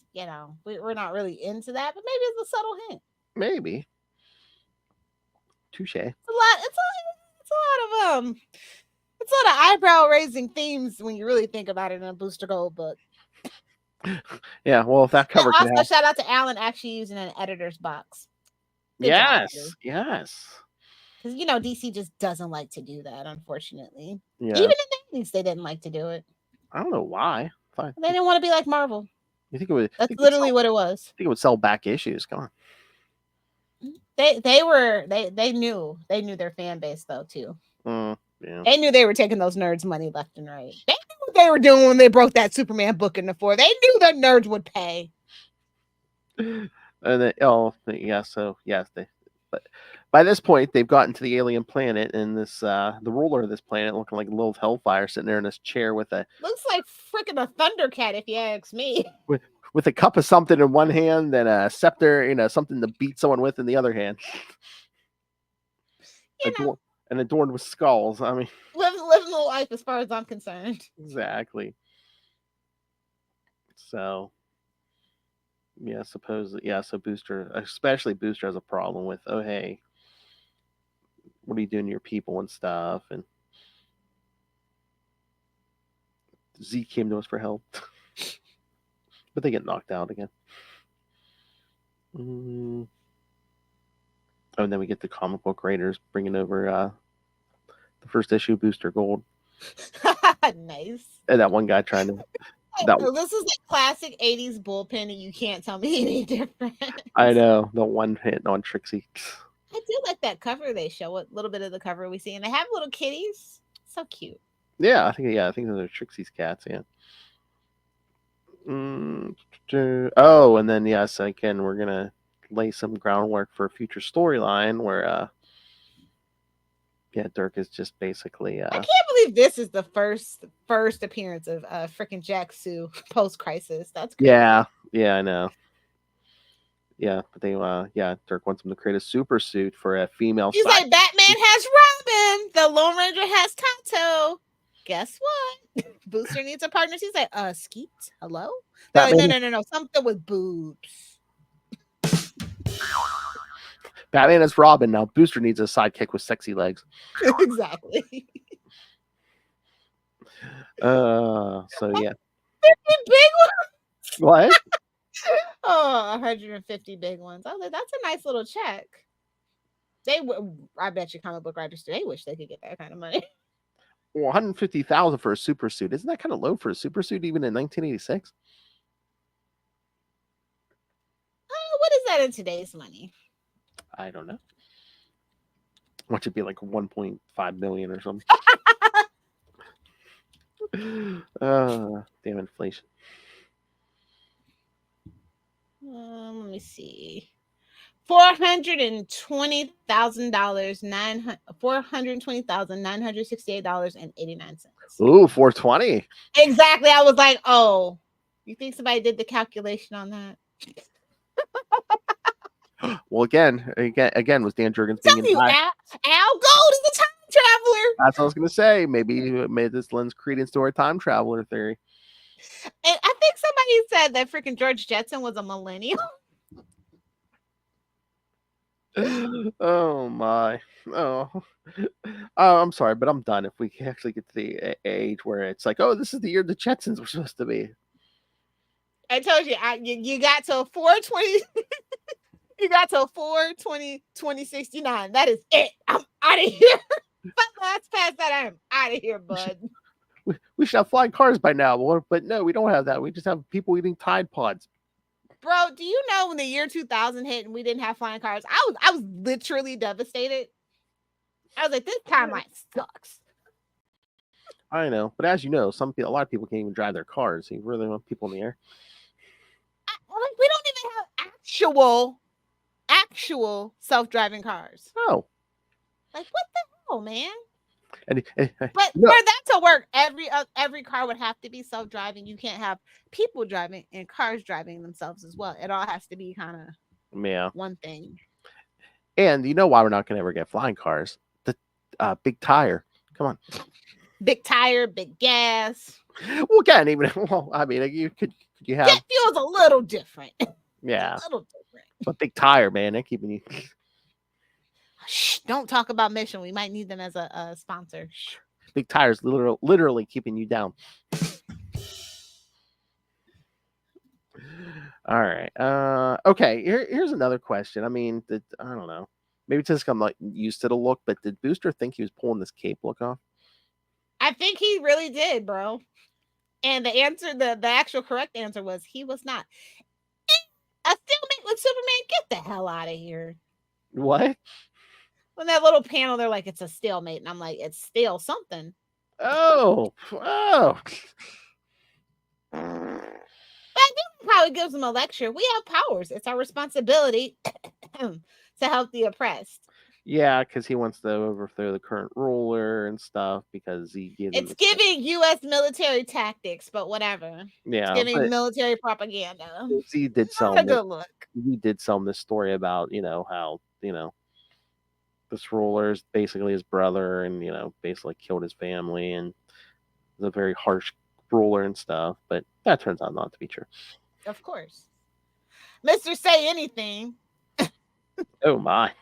We're not really into that, but maybe it's a subtle hint. maybe. Touche. It's a lot. It's a lot of eyebrow raising themes when you really think about it in a Booster Gold book. Yeah, well, if that cover can Also, have... shout out to Alan actually using an editor's box. Good Yes, job, yes. because DC just doesn't like to do that, unfortunately. Yeah. Even in the 80s, they didn't like to do it. I don't know why. Fine. They didn't want to be like Marvel. You think it would? That's literally what it was. I think it would sell back issues. Come on. They knew their fan base though too. Yeah. They knew they were taking those nerds' money left and right. They knew what they were doing when they broke that Superman book into 4. They knew the nerds would pay. And then, but by this point they've gotten to the alien planet, and this the ruler of this planet looking like Lilith Hellfire sitting there in this chair with a looks like freaking a Thundercat if you ask me. With a cup of something in one hand and a scepter, something to beat someone with in the other hand. And adorned with skulls. I mean, living the life as far as I'm concerned. Exactly. So, so Booster, especially Booster, has a problem with, oh, hey, what are you doing to your people and stuff? And Z came to us for help. But they get knocked out again. Oh, and then we get the comic book writers bringing over the first issue, Booster Gold. Nice. And that one guy trying to... This is like classic 80s bullpen, and you can't tell me any different. I know. The one hit on Trixie. I do like that cover they show. What little bit of the cover we see. And they have little kitties. So cute. Yeah, I think those are Trixie's cats, yeah. Oh, and then yes, again, we're gonna lay some groundwork for a future storyline where Dirk is just basically I can't believe this is the first appearance of freaking Jack Sue post crisis. That's crazy. Yeah, I know. Yeah, but they Dirk wants him to create a super suit for a female. He's like, Batman has Robin, the Lone Ranger has Tonto. Guess what? Booster needs a partner. He's like, Skeet, hello? They're like, no, something with boobs. Batman is Robin. Now Booster needs a sidekick with sexy legs. Exactly. So yeah. 50 big ones. What? 150 big ones. I was like, that's a nice little check. I bet you comic book writers today wish they could get that kind of money. Well, $150,000 for a super suit. Isn't that kind of low for a super suit even in 1986? What is that in today's money? I don't know. What should be like 1.5 million or something. Damn inflation. Let me see. $420,000, $420,968.89. Ooh, 420. Exactly. I was like, oh, you think somebody did the calculation on that? Well, again, was Dan Jurgens being Al Gold is the time traveler. That's what I was gonna say. Maybe this lends credence to our time traveler theory. And I think somebody said that freaking George Jetson was a millennial. Oh my. I'm sorry, but I'm done. If we actually get to the age where it's like, oh, this is the year the Jetsons were supposed to be. I told you, you got to 420. You got to 420/2069. That is it. I'm out of here. But let's pass that. I'm out of here, bud. We should have flying cars by now, but no, we don't have that. We just have people eating Tide Pods. Bro, do you know when the year 2000 hit and we didn't have flying cars? I was literally devastated. I was like, this timeline sucks. I know, but as you know, a lot of people can't even drive their cars. You really want people in the air? We don't even have actual self-driving cars. Oh, like what the hell, man? But for that to work, every car would have to be self-driving. You can't have people driving and cars driving themselves as well. It all has to be kind of one thing. And you know why we're not going to ever get flying cars? The big tire. Come on. Big tire, big gas. Well, again, I mean, you could have jet fuel's a little different. Yeah, a little different. But big tire, man, they're keeping you. Shh, don't talk about Mission. We might need them as a sponsor. Shh. Big tires, literally keeping you down. All right. Okay. Here's another question. I mean, I don't know. Maybe it's just I'm like used to the look, but did Booster think he was pulling this cape look off? I think he really did, bro. And the answer, the actual correct answer was he was not. A stalemate with Superman? Get the hell out of here. What? When that little panel, they're like, it's a stalemate. And I'm like, it's still something. Oh. That probably gives him a lecture. We have powers. It's our responsibility to help the oppressed. Yeah, because he wants to overthrow the current ruler and stuff because he gives. It's giving U.S. military tactics, but whatever. Yeah, it's giving military propaganda. He did sell a good look. He did sell him this story about how this ruler is basically his brother and basically killed his family and was a very harsh ruler and stuff. But that turns out not to be true. Of course, Mr. Say Anything. Oh my.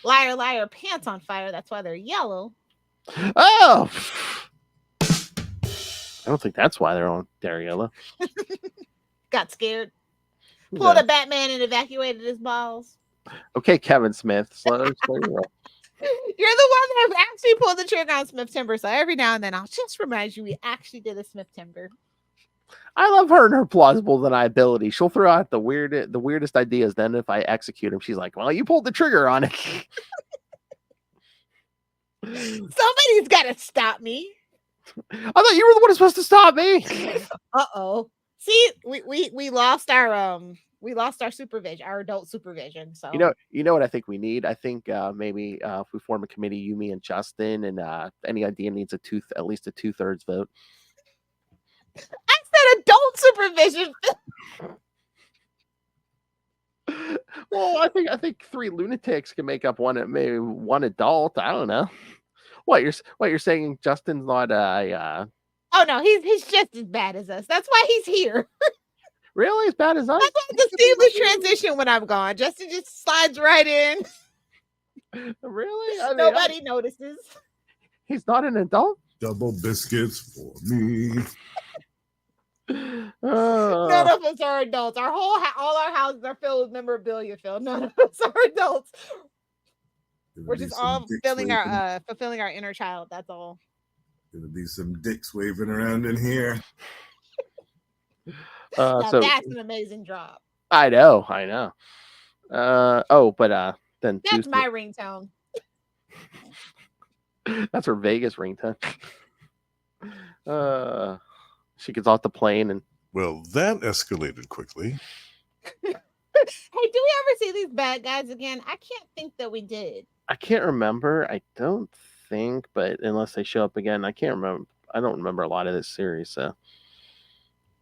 Liar, liar, pants on fire. That's why they're yellow. Oh! I don't think that's why they're yellow. Got scared. Pulled a Batman and evacuated his balls. Okay, Kevin Smith. Slow roll. You're the one that actually pulled the trigger on Smith Timber. So every now and then I'll just remind you we actually did a Smith Timber. I love her and her plausible deniability. She'll throw out the weirdest ideas. Then if I execute them, she's like, well, you pulled the trigger on it. Somebody's got to stop me. I thought you were the one who's supposed to stop me. Uh-oh. See, we lost our supervision, our adult supervision. So you know what I think we need? I think maybe if we form a committee, you, me, and Justin, and any idea needs at least a 2/3 vote. I said adult supervision. Well, I think 3 lunatics can make up maybe one adult. I don't know. What you're saying? Justin's not a. Oh no, he's just as bad as us. That's why he's here. Really, as bad as us? That's why it's a seamless transition when I'm gone. Justin just slides right in. Really? Nobody notices. He's not an adult. Double biscuits for me. None of us are adults. All our houses are filled with memorabilia. None of us are adults. We're just all fulfilling our inner child. That's all. Gonna be some dicks waving around in here. So that's an amazing drop. I know. But then that's my ringtone. That's her Vegas ringtone. She gets off the plane and. Well, that escalated quickly. Hey, do we ever see these bad guys again? I can't think that we did. I can't remember. I don't think, but unless they show up again, I can't remember. I don't remember a lot of this series, so.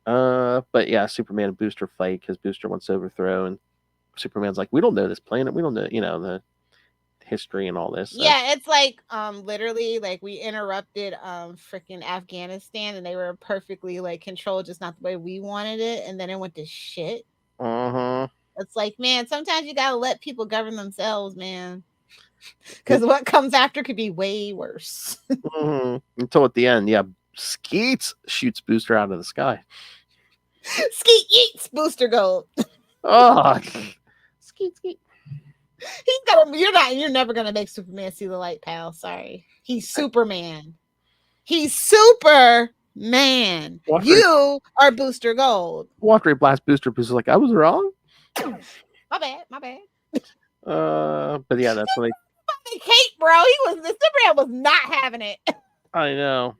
But yeah, Superman and Booster fight because Booster wants to overthrow, and Superman's like, "We don't know this planet. We don't know, the history and all this." So. Yeah, it's like literally like we interrupted freaking Afghanistan, and they were perfectly like controlled, just not the way we wanted it, and then it went to shit. It's like, man, sometimes you gotta let people govern themselves, man. Because what comes after could be way worse. Until at the end, yeah, Skeets shoots Booster out of the sky. Skeet eats Booster Gold. Oh, Skeet. You're never gonna make Superman see the light, pal. Sorry. He's Superman. He's Superman. You are Booster Gold. After he blasts Booster's like, I was wrong. My bad. But yeah, that's when Kate, bro. Superman was not having it. I know.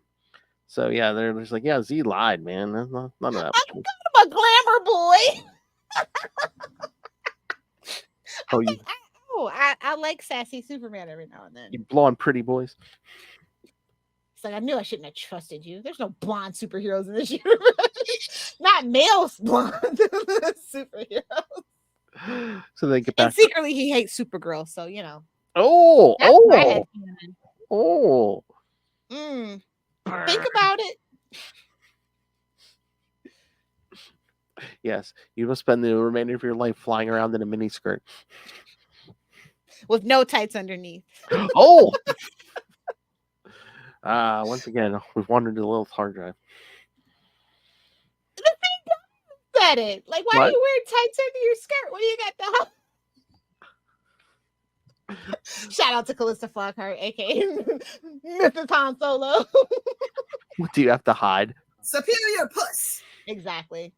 So yeah, they're just like, yeah, Z lied, man. None of that. I'm a glamour boy. I like sassy Superman every now and then. You blonde pretty boys. It's like, I knew I shouldn't have trusted you. There's no blonde superheroes in this universe. Not male blonde superheroes. So they get And back. secretly, he hates Supergirl. So, you know. Oh, That's where I had oh. Think about it. Yes, you will spend the remainder of your life flying around in a mini skirt. With no tights underneath. Oh! Once again, we've wandered to the Lilith hard drive. The thing at it. Like, why are you wearing tights under your skirt? What do you got the Shout out to Callista Flockhart, aka Mrs. Han Solo. What do you have to hide? Superior puss. Exactly.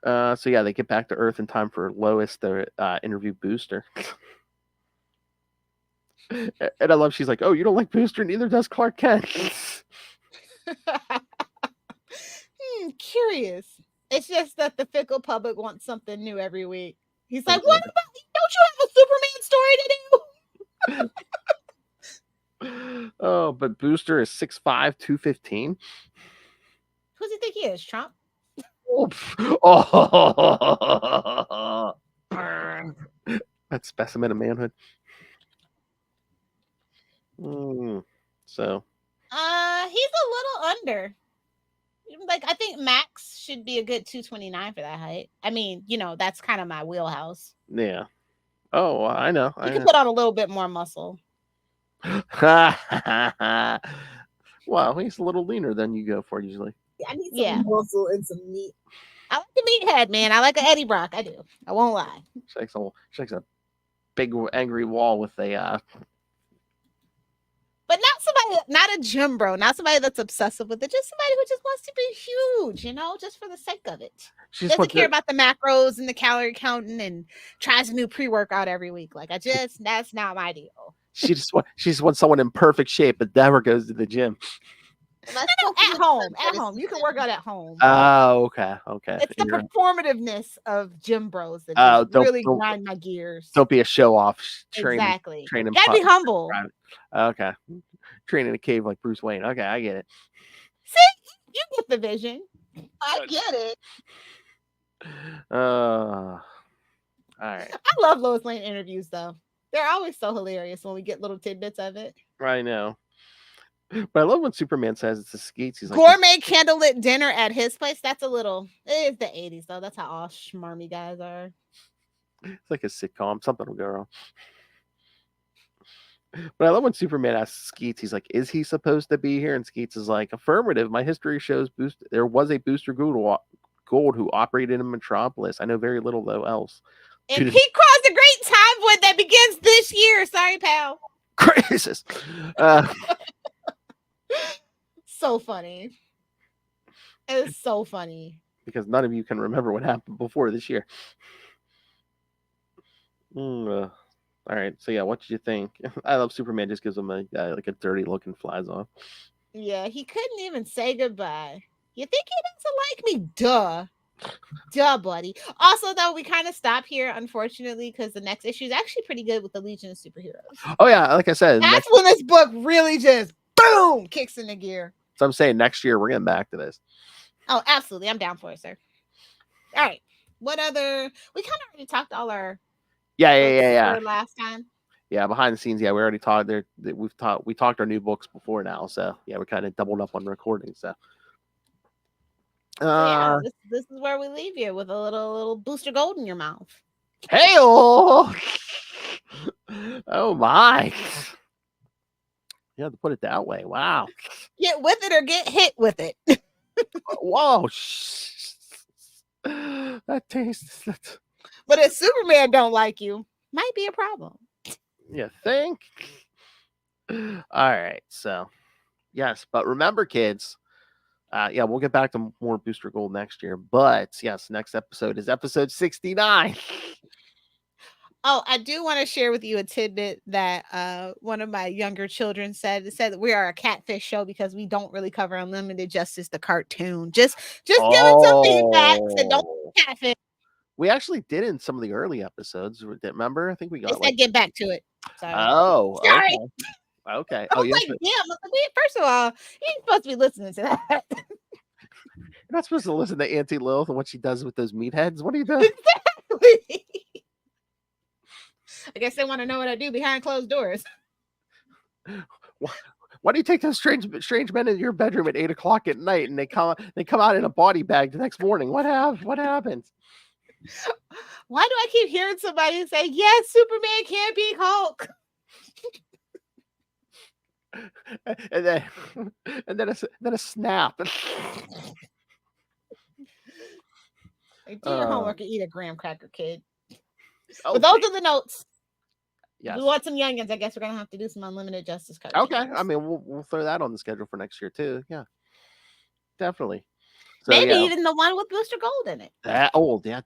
So yeah, they get back to Earth in time for Lois to interview Booster. And I love she's like, oh, you don't like Booster, neither does Clark Kent. Curious. It's just that the fickle public wants something new every week. He's like, what about, don't you have a Superman story to do? Oh, but Booster is 6'5", 215. Who does he think he is, Trump? Oh, that specimen of manhood. So he's a little under. Like, I think Max should be a good 229 for that height. I mean, you know, that's kind of my wheelhouse. Yeah. Oh, I know. You can put on a little bit more muscle. Wow, he's a little leaner than you go for usually. I need some muscle and some meat. I like the meathead, man. I like an Eddie Brock. I do. I won't lie. She likes a big angry wall with a but not a gym bro, not somebody that's obsessive with it, just somebody who just wants to be huge, you know, just for the sake of it. She doesn't care about the macros and the calorie counting and tries a new pre-workout every week. Like, that's not my deal. She just wants someone in perfect shape but never goes to the gym. No, at home. You can work out at home. Oh, okay. It's the performativeness of gym bros that really grind my gears. Don't be a show off. Exactly. Training. Gotta be humble. Okay. Train in a cave like Bruce Wayne. Okay, I get it. See, you get the vision. I get it. All right. I love Lois Lane interviews though. They're always so hilarious when we get little tidbits of it. I know. But I love when Superman says it's a Skeets. He's like, gourmet candlelit dinner at his place. That's a little. It is the 80s though. That's how all schmarmy guys are. It's like a sitcom. Something will go wrong. But I love when Superman asks Skeets, he's like, is he supposed to be here? And Skeets is like, affirmative. My history shows there was a Booster Gold who operated in Metropolis. I know very little though else. And he crossed a great time point that begins this year. Sorry, pal. Crisis. So funny. It is so funny. Because none of you can remember what happened before this year. All right, so yeah, what did you think? I love Superman just gives him a dirty look and flies off. Yeah, he couldn't even say goodbye. You think he doesn't like me? Duh, buddy. Also, though, we kind of stop here, unfortunately, because the next issue is actually pretty good with the Legion of Superheroes. Oh yeah, like I said, that's when this book really just boom kicks into gear. So I'm saying next year we're getting back to this. Oh, absolutely, I'm down for it, sir. All right, what other? We kind of already talked all our. Yeah. Last time. Yeah, behind the scenes, yeah, we already talked there. We talked our new books before now, so yeah, we kind of doubled up on recording. So, this is where we leave you with a little Booster Gold in your mouth. Hey, oh my! You have to put it that way. Wow. Get with it or get hit with it. Whoa! That tastes. But if Superman don't like you, might be a problem. You think? All right. So, yes. But remember, kids, we'll get back to more Booster Gold next year. But, yes, next episode is episode 69. Oh, I do want to share with you a tidbit that one of my younger children said. It said that we are a catfish show because we don't really cover Unlimited Justice, the cartoon. Just giving some feedback. Said don't catfish. We actually did in some of the early episodes. Remember? I think we got. Get back to it. Sorry. Oh, sorry. Okay. Okay. I Oh, was yes. like, damn. I was like, wait, first of all, you ain't supposed to be listening to that. You're not supposed to listen to Auntie Lilith and what she does with those meatheads. What are you doing? I guess they want to know what I do behind closed doors. Why do you take those strange men into your bedroom at 8:00 at night and they come out in a body bag the next morning? What happened? Why do I keep hearing somebody say, yes, Superman can't be Hulk? and then a snap. Like, do your homework and eat a graham cracker, kid. Oh, But those are the notes. Yes. If we want some youngins, I guess we're gonna have to do some Unlimited Justice cards. Okay. I mean, we'll throw that on the schedule for next year too. Yeah, definitely. So, maybe yeah. even the one with Booster Gold in it. Yeah,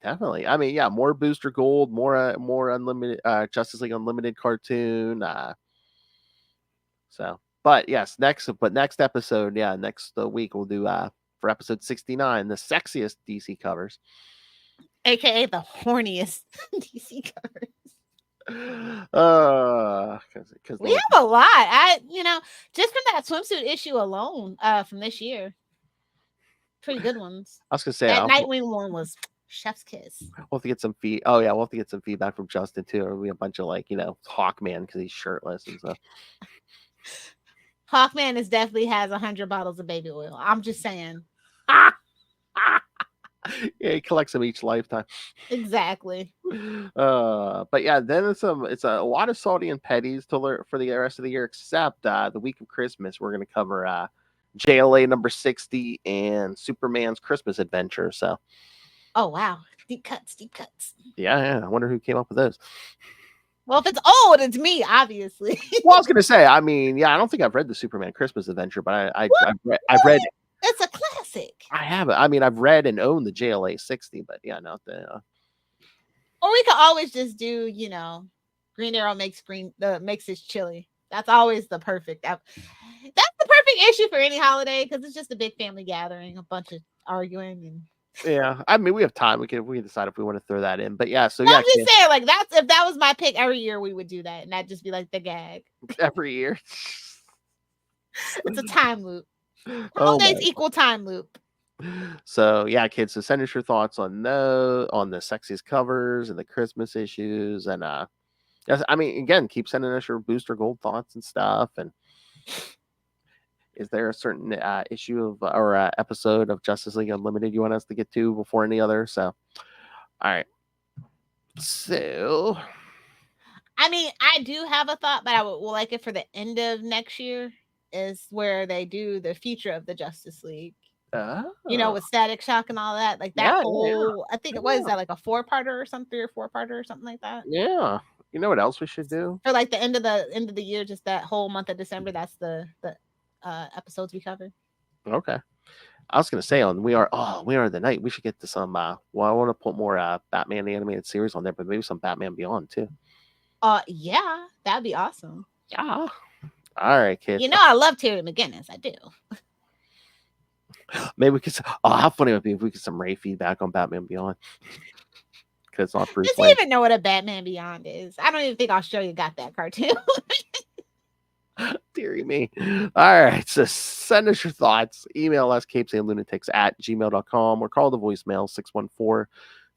definitely. I mean, yeah, more Booster Gold, more Unlimited Justice League Unlimited cartoon. But next episode, next week we'll do for episode 69, the sexiest DC covers, AKA the horniest DC covers. Because we have a lot. Just from that swimsuit issue alone, from this year, pretty good ones. I was gonna say that Nightwing one was chef's kiss. We'll have to get some we'll have to get some feedback from Justin too. Or we a bunch of Hawkman because he's shirtless and stuff. Hawkman definitely has 100 bottles of baby oil. I'm just saying. Yeah, he collects them each lifetime. Exactly. But yeah, then it's a lot of salty and petties to learn for the rest of the year, except the week of Christmas. We're going to cover JLA number 60 and Superman's Christmas Adventure. So, oh wow, deep cuts. Yeah. I wonder who came up with those. Well, if it's old, it's me, obviously. Well, I was going to say, I mean, yeah, I don't think I've read the Superman Christmas Adventure, but I've read. It's a classic. I haven't. I mean, I've read and owned the JLA 60, but yeah, not the. Or we could always just do, Green Arrow makes his chili. That's always the perfect. That's the perfect issue for any holiday because it's just a big family gathering, a bunch of arguing and. Yeah, I mean, we have time. We can decide if we want to throw that in. But yeah, so I'm just saying, if that was my pick every year, we would do that, and that'd just be like the gag. Every year, it's a time loop. Holidays equal time loop. So yeah, kids. So send us your thoughts on the sexiest covers and the Christmas issues, and I mean, again, keep sending us your Booster Gold thoughts and stuff. And is there a certain issue of or episode of Justice League Unlimited you want us to get to before any other? So, all right. So, I mean, I do have a thought, but I would like it for the end of next year. Is where they do the future of the Justice League. With Static Shock and all that. Like that whole, I think it was that like a 4-parter or something, 3 or 4-parter or something like that. Yeah. You know what else we should do? For like the end of the year, just that whole month of December, that's the episodes we cover. Okay. I was gonna say We Are the Night. We should get to some I want to put more Batman the Animated Series on there, but maybe some Batman Beyond too. Yeah, that'd be awesome. Yeah. All right, kids. I love Terry McGinnis. I do. Maybe we could. Oh, how funny it would be if we get some Ray feedback on Batman Beyond. Because it's not Bruce Wayne. Does he even know what a Batman Beyond is? I don't even think Australia got that cartoon. Deary me. All right. So send us your thoughts. Email us CapesandLunatics@gmail.com or call the voicemail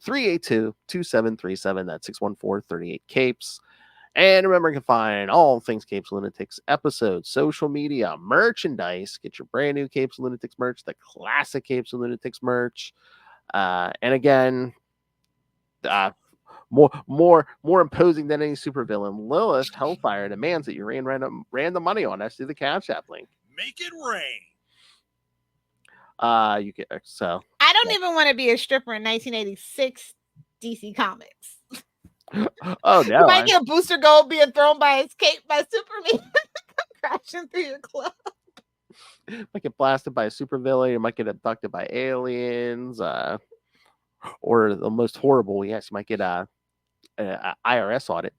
614-382-2737. That's 614-38-CAPES. And remember, you can find all things Capes Lunatics episodes, social media, merchandise. Get your brand new Capes Lunatics merch, the classic Capes Lunatics merch. And again, more imposing than any supervillain, Lilith Hellfire demands that you rain random money on us through the Cash App link. Make it rain. You get so. I don't even want to be a stripper in 1986 DC Comics. Oh no! You might get Booster Gold being thrown by his cape by Superman, crashing through your club. Might get blasted by a supervillain. You might get abducted by aliens. Or the most horrible, yes, you might get a IRS audit.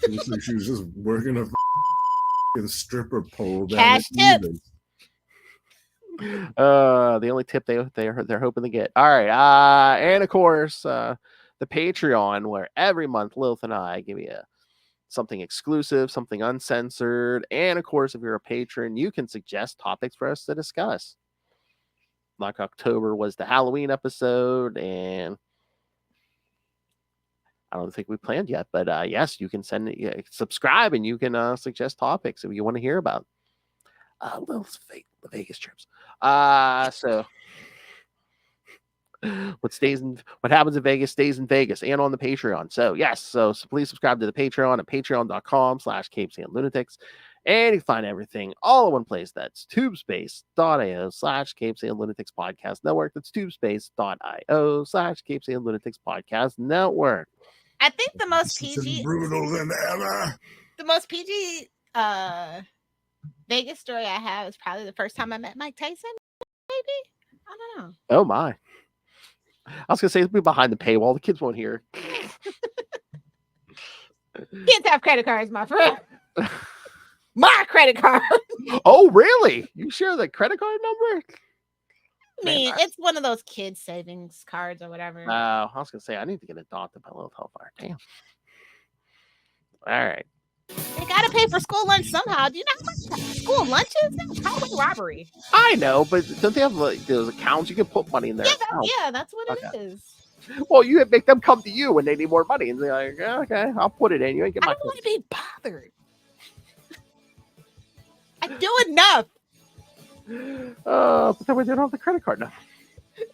It's like she was just working a stripper pole. Cash tips. The only tip they're hoping to get. All right. And of course, the Patreon, where every month Lilith and I give you something exclusive, something uncensored. And of course, if you're a patron, you can suggest topics for us to discuss. Like October was the Halloween episode, and I don't think we planned yet, but yes, you can subscribe and you can suggest topics if you want to hear about. Lilith's the Vegas trips. So what happens in Vegas stays in Vegas and on the Patreon. So yes, so please subscribe to the Patreon at patreon.com/CapesandLunatics. And you can find everything all in one place. That's tubespace.io/CapesandLunatics Podcast Network. That's tubespace.io/CapesandLunatics Podcast Network. I think the most This is PG, brutal than ever. the most PG Vegas story I have is probably the first time I met Mike Tyson. Maybe, I don't know. Oh my! I was gonna say it'll be behind the paywall. The kids won't hear. Kids have credit cards, my friend. My credit card. Oh really? You share the credit card number? I mean, it's one of those kids savings cards or whatever. I was gonna say I need to get adopted by Lilith Hellfire. Damn. All right. They gotta pay for school lunch somehow. Do you know how much school lunch is? That's probably robbery. I know, but don't they have like those accounts you can put money in there? Yeah, that's what it is. Well, you make them come to you when they need more money, and they're like, yeah, "Okay, I'll put it in. You ain't get I my." don't want to be bothered. I do enough. But then we don't have the credit card now.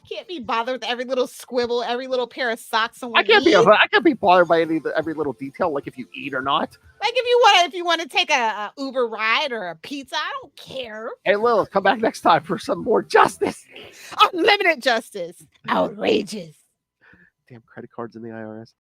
Can't be bothered with every little squibble, every little pair of socks someone I can't needs. be bothered by every little detail, like if you eat or not. Like if you want to take a Uber ride or a pizza, I don't care. Hey Lilith, come back next time for some more justice. Unlimited justice. Outrageous. Damn credit cards in the IRS.